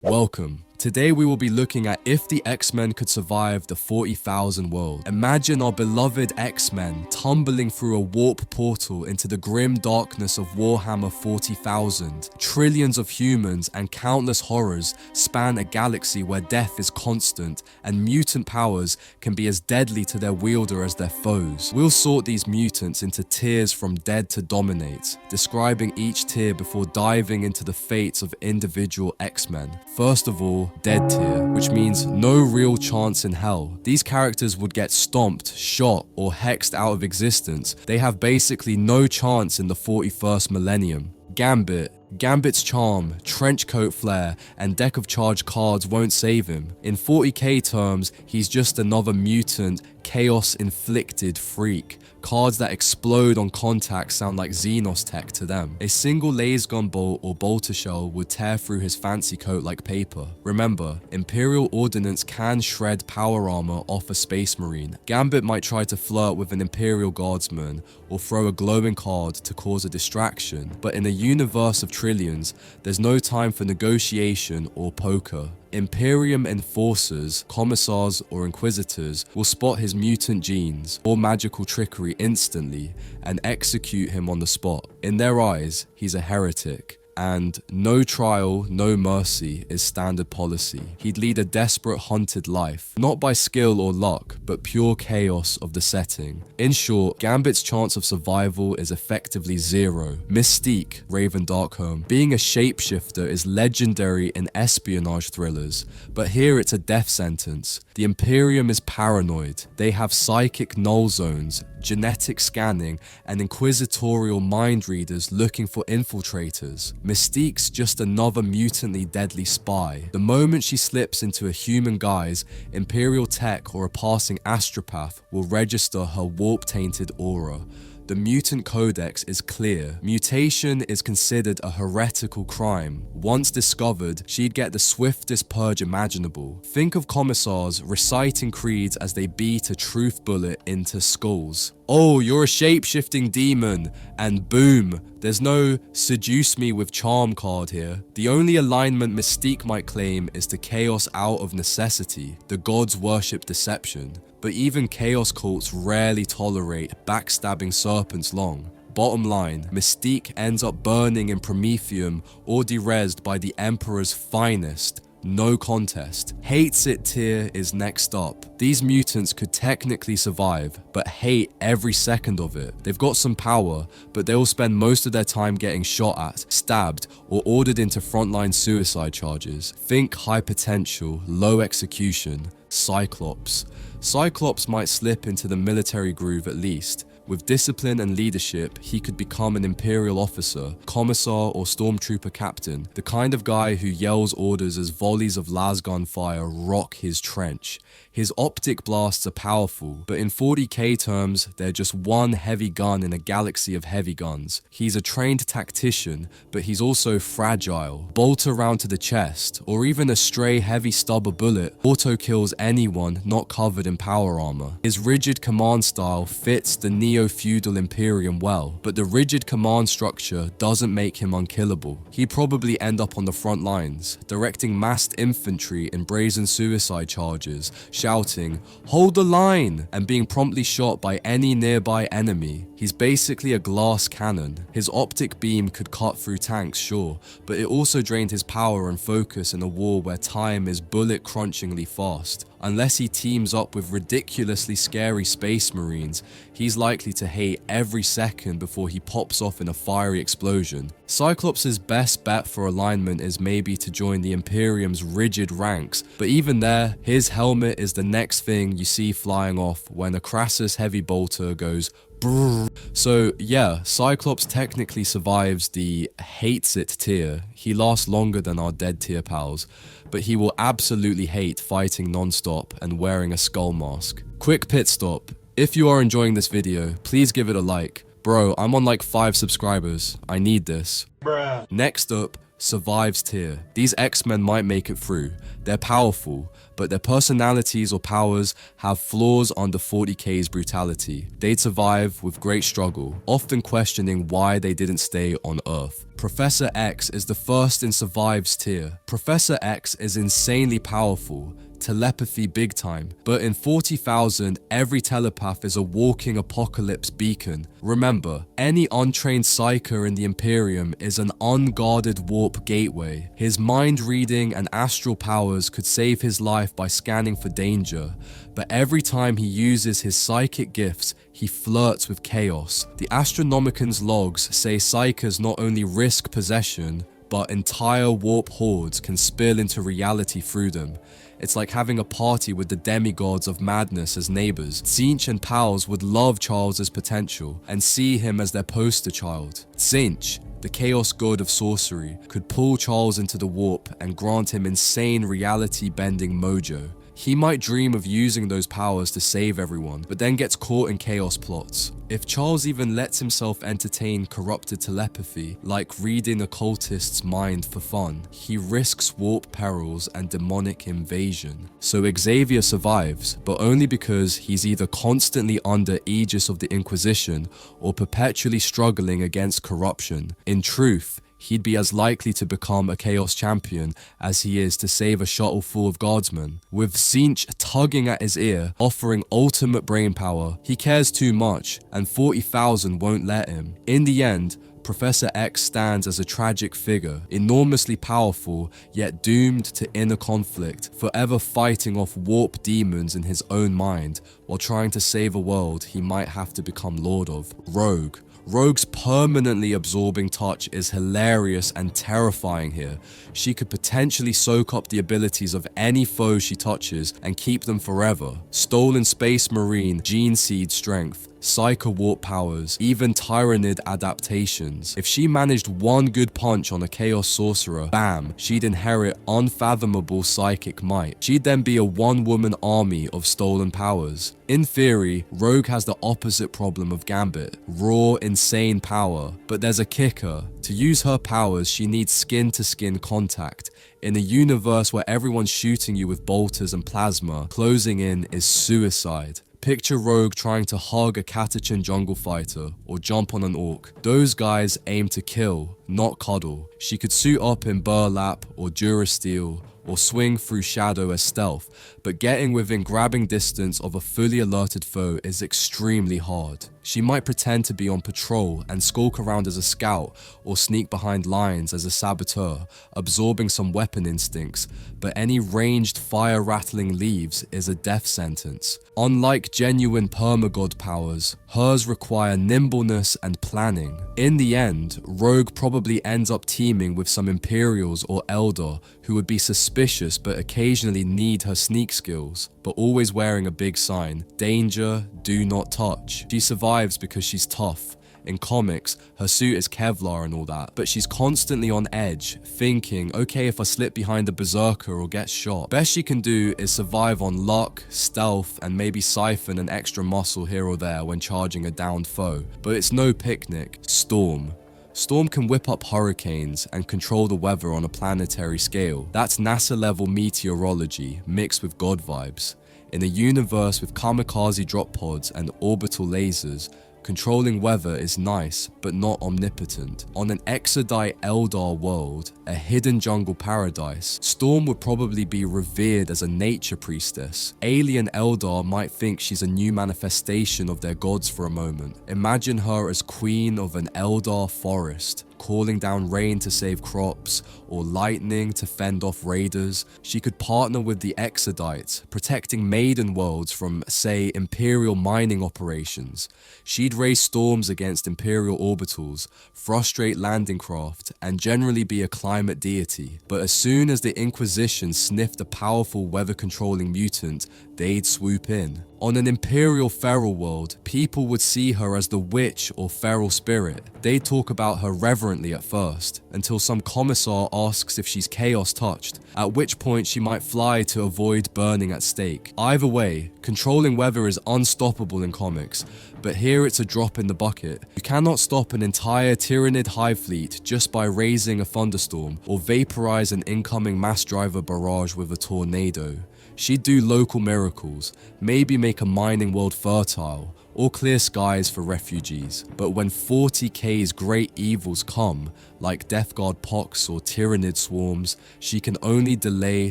Welcome. Today we will be looking at if the X-Men could survive the 40,000 world. Imagine our beloved X-Men tumbling through a warp portal into the grim darkness of Warhammer 40,000. Trillions of humans and countless horrors span a galaxy where death is constant and mutant powers can be as deadly to their wielder as their foes. We'll sort these mutants into tiers from dead to dominate, describing each tier before diving into the fates of individual X-Men. First of all, dead tier, which means no real chance in hell. These characters would get stomped, shot, or hexed out of existence. They have basically no chance in the 41st millennium. Gambit. Gambit's charm, trenchcoat flare, and deck of charge cards won't save him. In 40k terms, he's just another mutant, chaos-inflicted freak. Cards that explode on contact sound like Xenos tech to them. A single laser gun bolt or bolter shell would tear through his fancy coat like paper. Remember, Imperial Ordnance can shred power armor off a Space Marine. Gambit might try to flirt with an Imperial Guardsman or throw a glowing card to cause a distraction, but in a universe of trillions, there's no time for negotiation or poker. Imperium enforcers, commissars, or inquisitors will spot his mutant genes or magical trickery instantly and execute him on the spot. In their eyes, he's a heretic. And no trial, no mercy is standard policy. He'd lead a desperate hunted life, not by skill or luck, but pure chaos of the setting. In short, Gambit's chance of survival is effectively zero. Mystique, Raven Darkholme. Being a shapeshifter is legendary in espionage thrillers, but here it's a death sentence. The Imperium is paranoid. They have psychic null zones, genetic scanning, and inquisitorial mind readers looking for infiltrators. Mystique's just another mutantly deadly spy. The moment she slips into a human guise, Imperial tech or a passing astropath will register her warp-tainted aura. The mutant codex is clear. Mutation is considered a heretical crime. Once discovered, she'd get the swiftest purge imaginable. Think of commissars reciting creeds as they beat a truth bullet into skulls. Oh, you're a shape-shifting demon, and boom, there's no seduce me with charm card here. The only alignment Mystique might claim is to chaos out of necessity. The gods worship deception. But even chaos cults rarely tolerate backstabbing serpents long. Bottom line, Mystique ends up burning in Prometheum or derezzed by the Emperor's finest. No contest. Hates it tier is next up. These mutants could technically survive, but hate every second of it. They've got some power, but they'll spend most of their time getting shot at, stabbed, or ordered into frontline suicide charges. Think high potential, low execution, Cyclops. Cyclops might slip into the military groove at least. With discipline and leadership, he could become an Imperial officer, commissar, or stormtrooper captain, the kind of guy who yells orders as volleys of lasgun fire rock his trench. His optic blasts are powerful, but in 40k terms, they're just one heavy gun in a galaxy of heavy guns. He's a trained tactician, but he's also fragile. Bolt around to the chest, or even a stray heavy stubber bullet auto-kills anyone not covered in power armor. His rigid command style fits the neo-feudal Imperium well, but the rigid command structure doesn't make him unkillable. He'd probably end up on the front lines, directing massed infantry in brazen suicide charges, shouting, "Hold the line!" and being promptly shot by any nearby enemy. He's basically a glass cannon. His optic beam could cut through tanks, sure, but it also drained his power and focus in a war where time is bullet-crunchingly fast. Unless he teams up with ridiculously scary Space Marines, he's likely to hate every second before he pops off in a fiery explosion. Cyclops' best bet for alignment is maybe to join the Imperium's rigid ranks, but even there, his helmet is the next thing you see flying off when a Crassus heavy bolter goes brrr. So yeah, Cyclops technically survives the hates it tier. He lasts longer than our dead tier pals, but he will absolutely hate fighting non-stop and wearing a skull mask. Quick pit stop. If you are enjoying this video, please give it a like. Bro, I'm on like 5 subscribers. I need this. Bruh. Next up, survives tier. These X-Men might make it through. They're powerful, but their personalities or powers have flaws under 40k's brutality. They'd survive with great struggle, often questioning why they didn't stay on Earth. Professor X is the first in Survive's tier. Professor X is insanely powerful, telepathy big time, but in 40,000, every telepath is a walking apocalypse beacon. Remember, any untrained psyker in the Imperium is an unguarded warp gateway. His mind reading and astral powers could save his life by scanning for danger, but every time he uses his psychic gifts, he flirts with chaos. The Astronomican's logs say psykers not only risk possession, but entire warp hordes can spill into reality through them. It's like having a party with the demigods of madness as neighbors. Tzeentch and pals would love Charles's potential and see him as their poster child. Tzeentch, the chaos god of sorcery, could pull Charles into the warp and grant him insane reality-bending mojo. He might dream of using those powers to save everyone, but then gets caught in chaos plots. If Charles even lets himself entertain corrupted telepathy, like reading a cultist's mind for fun, he risks warp perils and demonic invasion. So Xavier survives, but only because he's either constantly under aegis of the Inquisition or perpetually struggling against corruption. In truth, he'd be as likely to become a Chaos Champion as he is to save a shuttle full of guardsmen. With Tzeentch tugging at his ear, offering ultimate brainpower, he cares too much, and 40,000 won't let him. In the end, Professor X stands as a tragic figure, enormously powerful, yet doomed to inner conflict, forever fighting off warp demons in his own mind, while trying to save a world he might have to become lord of. Rogue. Rogue's permanently absorbing touch is hilarious and terrifying here. She could potentially soak up the abilities of any foe she touches and keep them forever. Stolen Space Marine, Gene Seed strength, Psycho Warp powers, even Tyrannid adaptations. If she managed one good punch on a Chaos Sorcerer, bam, she'd inherit unfathomable psychic might. She'd then be a one-woman army of stolen powers. In theory, Rogue has the opposite problem of Gambit, raw, insane power. But there's a kicker. To use her powers, she needs skin-to-skin contact. In a universe where everyone's shooting you with bolters and plasma, closing in is suicide. Picture Rogue trying to hug a Catachan jungle fighter or jump on an orc. Those guys aim to kill, not cuddle. She could suit up in burlap or durasteel or swing through shadow as stealth, but getting within grabbing distance of a fully alerted foe is extremely hard. She might pretend to be on patrol and skulk around as a scout or sneak behind lines as a saboteur, absorbing some weapon instincts, but any ranged fire-rattling leaves is a death sentence. Unlike genuine permagod powers, hers require nimbleness and planning. In the end, Rogue probably ends up teaming with some Imperials or Eldar who would be suspicious but occasionally need her sneak skills, but always wearing a big sign, danger, do not touch. She survives because she's tough. In comics, her suit is Kevlar and all that, but she's constantly on edge, thinking, okay, if I slip behind a berserker or get shot. Best she can do is survive on luck, stealth, and maybe siphon an extra muscle here or there when charging a downed foe. But it's no picnic. Storm. Storm can whip up hurricanes and control the weather on a planetary scale. That's NASA-level meteorology mixed with God vibes. In a universe with kamikaze drop pods and orbital lasers, controlling weather is nice, but not omnipotent. On an Exodite Eldar world, a hidden jungle paradise, Storm would probably be revered as a nature priestess. Alien Eldar might think she's a new manifestation of their gods for a moment. Imagine her as queen of an Eldar forest, calling down rain to save crops, or lightning to fend off raiders. She could partner with the Exodites, protecting maiden worlds from, say, Imperial mining operations. She'd raise storms against Imperial orbitals, frustrate landing craft, and generally be a climate deity. But as soon as the Inquisition sniffed a powerful weather-controlling mutant, they'd swoop in. On an Imperial feral world, people would see her as the witch or feral spirit. They'd talk about her reverently at first, until some commissar asks if she's chaos touched, at which point she might fly to avoid burning at stake. Either way, controlling weather is unstoppable in comics, but here it's a drop in the bucket. You cannot stop an entire Tyrannid hive fleet just by raising a thunderstorm, or vaporize an incoming mass driver barrage with a tornado. She'd do local miracles, maybe make a mining world fertile, or clear skies for refugees. But when 40K's great evils come, like Death Guard pox or Tyrannid swarms, she can only delay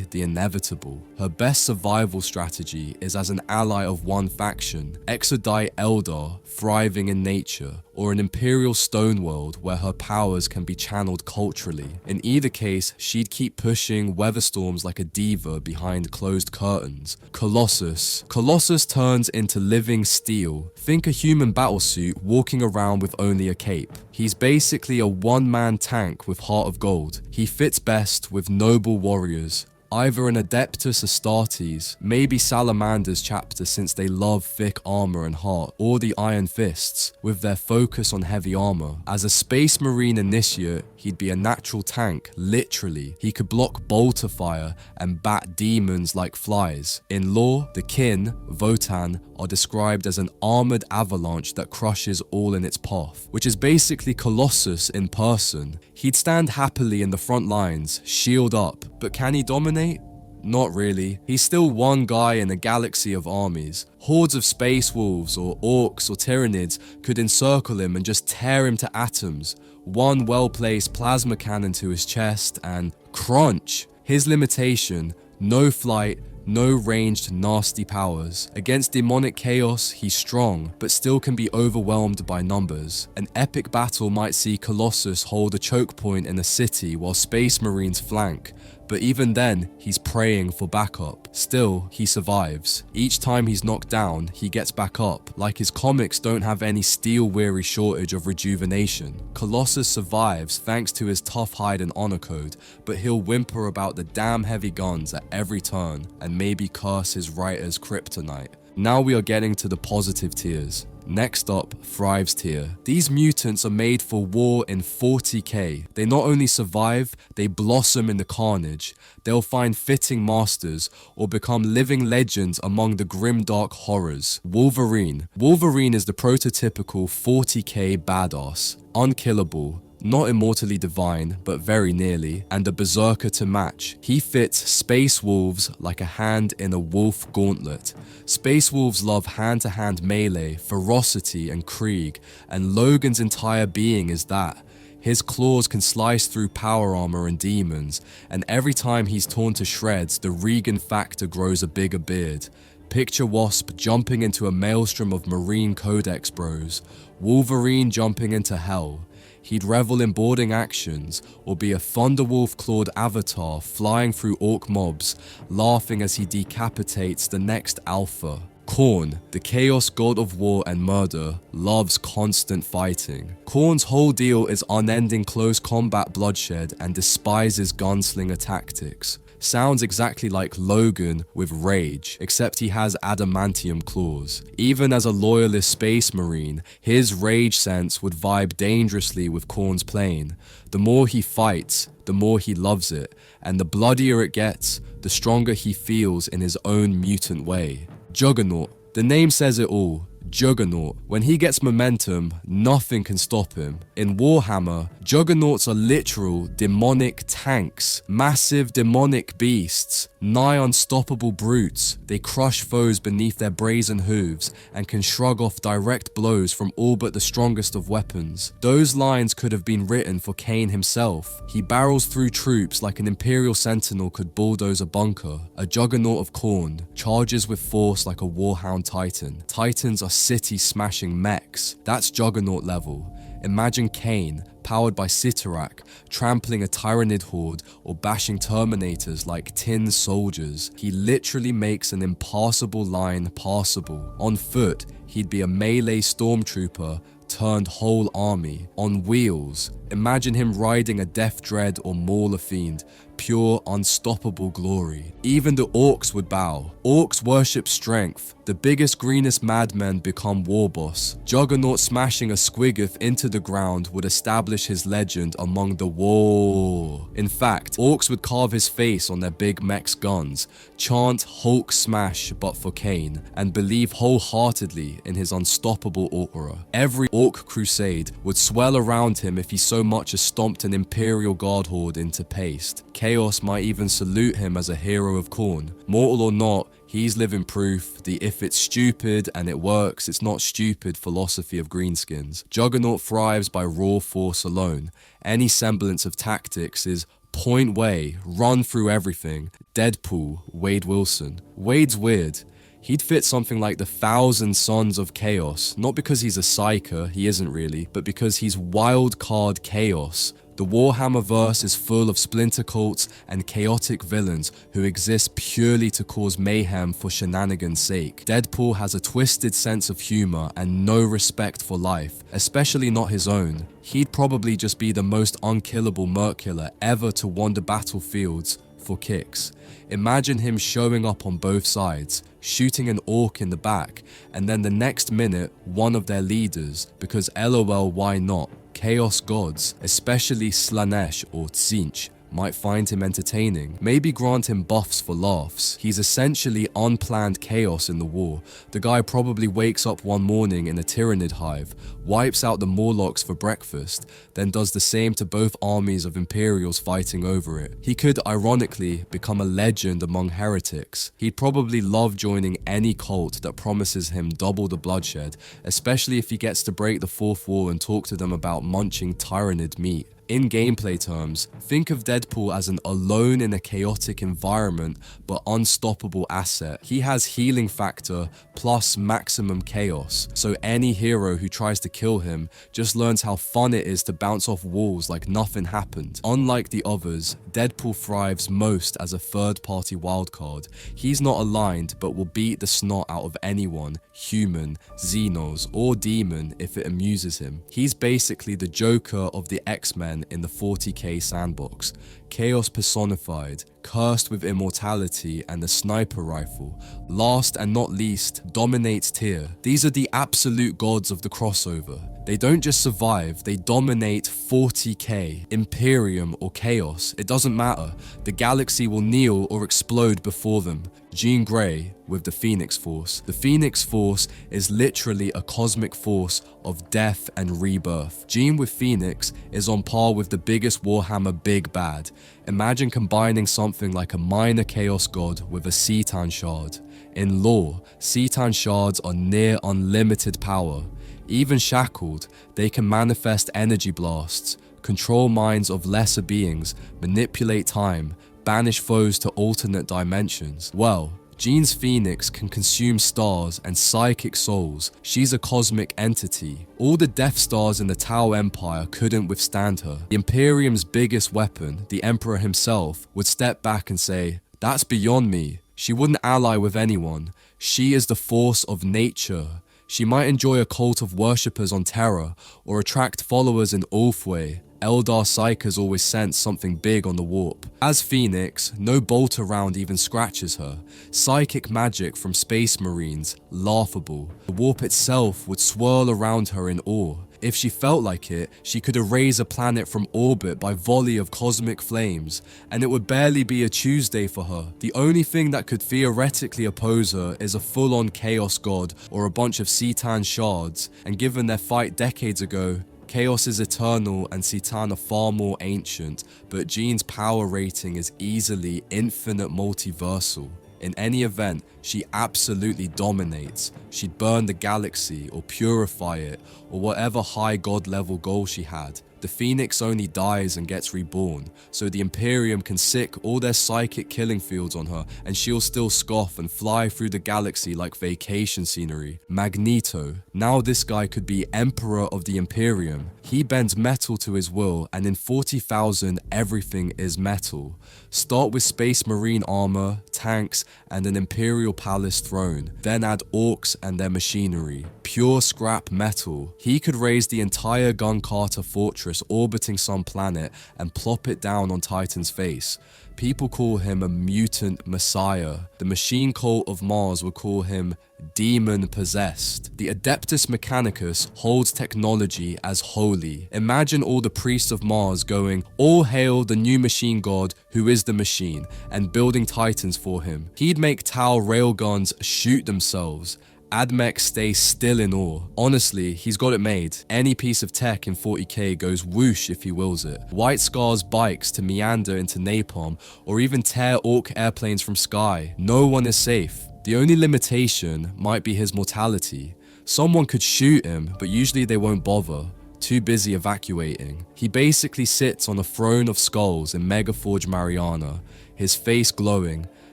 the inevitable. Her best survival strategy is as an ally of one faction, Exodite Eldar, thriving in nature, or an Imperial Stoneworld where her powers can be channeled culturally. In either case, she'd keep pushing weather storms like a diva behind closed curtains. Colossus. Colossus turns into living steel. Think a human battlesuit walking around with only a cape. He's basically a one-man tank with heart of gold. He fits best with noble warriors, either an Adeptus Astartes, maybe Salamander's chapter since they love thick armor and heart, or the Iron Fists, with their focus on heavy armor. As a Space Marine initiate, he'd be a natural tank, literally. He could block bolter fire and bat demons like flies. In lore, the kin, Votan, are described as an armored avalanche that crushes all in its path, which is basically Colossus in person. He'd stand happily in the front lines, shield up, but can he dominate? Not really. He's still one guy in a galaxy of armies. Hordes of space wolves or orcs or tyrannids could encircle him and just tear him to atoms. One well-placed plasma cannon to his chest and crunch. His limitation, no flight, no ranged nasty powers. Against demonic chaos, he's strong, but still can be overwhelmed by numbers. An epic battle might see Colossus hold a choke point in a city while Space Marines flank, but even then, he's praying for backup. Still, he survives. Each time he's knocked down, he gets back up. Like his comics don't have any steel-weary shortage of rejuvenation. Colossus survives thanks to his tough hide and honor code, but he'll whimper about the damn heavy guns at every turn, and maybe curse his writer's kryptonite. Now we are getting to the positive tiers. Next up, Thrives tier. These mutants are made for war in 40K. They not only survive, they blossom in the carnage. They'll find fitting masters or become living legends among the grimdark horrors. Wolverine. Wolverine is the prototypical 40K badass. Unkillable. Not immortally divine, but very nearly, and a berserker to match. He fits space wolves like a hand in a wolf gauntlet. Space wolves love hand-to-hand melee, ferocity, and krieg, and Logan's entire being is that. His claws can slice through power armor and demons, and every time he's torn to shreds, the Regan factor grows a bigger beard. Picture Wasp jumping into a maelstrom of Marine Codex bros, Wolverine jumping into hell. He'd revel in boarding actions, or be a Thunderwolf-clawed avatar flying through orc mobs, laughing as he decapitates the next alpha. Khorne, the chaos god of war and murder, loves constant fighting. Khorne's whole deal is unending close combat bloodshed and despises gunslinger tactics. Sounds exactly like Logan with rage, except he has adamantium claws. Even as a loyalist space marine, his rage sense would vibe dangerously with Khorne's plane. The more he fights, the more he loves it, and the bloodier it gets, the stronger he feels in his own mutant way. Juggernaut. The name says it all. Juggernaut. When he gets momentum, nothing can stop him. In Warhammer, Juggernauts are literal demonic tanks, massive demonic beasts, nigh unstoppable brutes. They crush foes beneath their brazen hooves and can shrug off direct blows from all but the strongest of weapons. Those lines could have been written for Kane himself. He barrels through troops like an Imperial Sentinel could bulldoze a bunker. A Juggernaut of Khorne charges with force like a Warhound Titan. Titans are city-smashing mechs. That's Juggernaut level. Imagine Kane, powered by Sitarak, trampling a Tyrannid horde or bashing Terminators like tin soldiers. He literally makes an impassable line passable. On foot, he'd be a melee stormtrooper turned whole army. On wheels, imagine him riding a Death Dread or Mauler Fiend, pure unstoppable glory. Even the orcs would bow. Orcs worship strength. The biggest greenest madmen become warboss. Juggernaut smashing a Squiggoth into the ground would establish his legend among the war. In fact, orcs would carve his face on their big mech's guns, chant Hulk smash but for Kane, and believe wholeheartedly in his unstoppable aura. Every orc crusade would swell around him if he so much as stomped an Imperial Guard horde into paste. Chaos might even salute him as a hero of Khorne. Mortal or not, He's living proof, the if it's stupid and it works, it's not stupid philosophy of greenskins. Juggernaut thrives by raw force alone. Any semblance of tactics is point way, run through everything. Deadpool, Wade Wilson. Wade's weird. He'd fit something like the 1,000 Sons of Chaos, not because he's a psyker, he isn't really, but because he's wild card chaos. The Warhammer verse is full of splinter cults and chaotic villains who exist purely to cause mayhem for shenanigans' sake. Deadpool has a twisted sense of humor and no respect for life, especially not his own. He'd probably just be the most unkillable merc-killer ever to wander battlefields for kicks. Imagine him showing up on both sides, shooting an orc in the back, and then the next minute, one of their leaders, because LOL, why not? Chaos gods, especially Slanesh or Tzeentch, might find him entertaining, maybe grant him buffs for laughs. He's essentially unplanned chaos in the war. The guy probably wakes up one morning in a Tyrannid hive, wipes out the Morlocks for breakfast, then does the same to both armies of Imperials fighting over it. He could, ironically, become a legend among heretics. He'd probably love joining any cult that promises him double the bloodshed, especially if he gets to break the fourth wall and talk to them about munching Tyrannid meat. In gameplay terms, think of Deadpool as an alone in a chaotic environment but unstoppable asset. He has healing factor plus maximum chaos, so any hero who tries to kill him just learns how fun it is to bounce off walls like nothing happened. Unlike the others, Deadpool thrives most as a third-party wildcard. He's not aligned but will beat the snot out of anyone, human, Xenos, or demon if it amuses him. He's basically the Joker of the X-Men in the 40K sandbox, chaos personified, cursed with immortality and a sniper rifle. Last and not least, dominates tier. These are the absolute gods of the crossover. They don't just survive, they dominate 40K, Imperium or Chaos, it doesn't matter. The galaxy will kneel or explode before them. Jean Grey with the Phoenix Force. The Phoenix Force is literally a cosmic force of death and rebirth. Jean with Phoenix is on par with the biggest Warhammer big bad. Imagine combining something like a minor Chaos God with a Citan Shard. In lore, Citan Shards are near unlimited power. Even shackled, they can manifest energy blasts, control minds of lesser beings, manipulate time, banish foes to alternate dimensions. Well, Jean's Phoenix can consume stars and psychic souls. She's a cosmic entity. All the Death Stars in the Tau Empire couldn't withstand her. The Imperium's biggest weapon, the Emperor himself, would step back and say, "That's beyond me." She wouldn't ally with anyone. She is the force of nature. She might enjoy a cult of worshippers on Terra, or attract followers in Ulthwé. Eldar Psychers always sense something big on the warp. As Phoenix, no bolt around even scratches her. Psychic magic from Space Marines, laughable. The warp itself would swirl around her in awe. If she felt like it, she could erase a planet from orbit by volley of cosmic flames, and it would barely be a Tuesday for her. The only thing that could theoretically oppose her is a full-on Chaos God or a bunch of Citan Shards, and given their fight decades ago, Chaos is eternal and Citan are far more ancient, but Jean's power rating is easily infinite multiversal. In any event, she absolutely dominates. She'd burn the galaxy or purify it, or whatever high god level goal she had. The Phoenix only dies and gets reborn, so the Imperium can sick all their psychic killing fields on her and she'll still scoff and fly through the galaxy like vacation scenery. Magneto. Now this guy could be Emperor of the Imperium. He bends metal to his will, and in 40,000 everything is metal. Start with Space Marine armor, tanks, and an Imperial Palace throne. Then add orcs and their machinery. Pure scrap metal. He could raise the entire Gun Carter fortress orbiting some planet and plop it down on Titan's face. People call him a mutant messiah. The machine cult of Mars would call him demon possessed. The Adeptus Mechanicus holds technology as holy. Imagine all the priests of Mars going, "All hail the new machine god who is the machine," and building titans for him. He'd make Tau railguns shoot themselves. Admech stays still in awe. Honestly, he's got it made. Any piece of tech in 40k goes whoosh if he wills it. White Scar's bikes to meander into napalm, or even tear orc airplanes from sky. No one is safe. The only limitation might be his mortality. Someone could shoot him, but usually they won't bother. Too busy evacuating. He basically sits on a throne of skulls in Megaforge Mariana, his face glowing,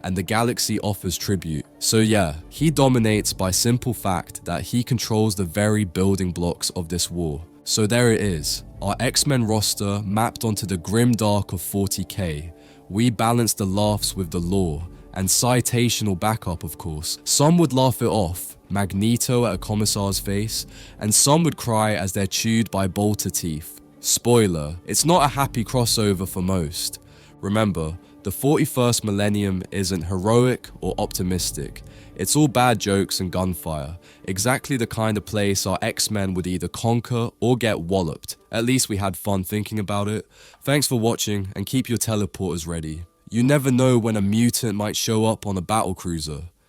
and the galaxy offers tribute. So yeah, he dominates by simple fact that he controls the very building blocks of this war. So there it is, our X-Men roster mapped onto the grimdark of 40k. We balance the laughs with the lore, and citational backup of course. Some would laugh it off, Magneto at a commissar's face, and some would cry as they're chewed by bolter teeth. Spoiler, it's not a happy crossover for most. Remember, the 41st Millennium isn't heroic or optimistic. It's all bad jokes and gunfire. Exactly the kind of place our X-Men would either conquer or get walloped. At least we had fun thinking about it. Thanks for watching, and keep your teleporters ready. You never know when a mutant might show up on a battlecruiser.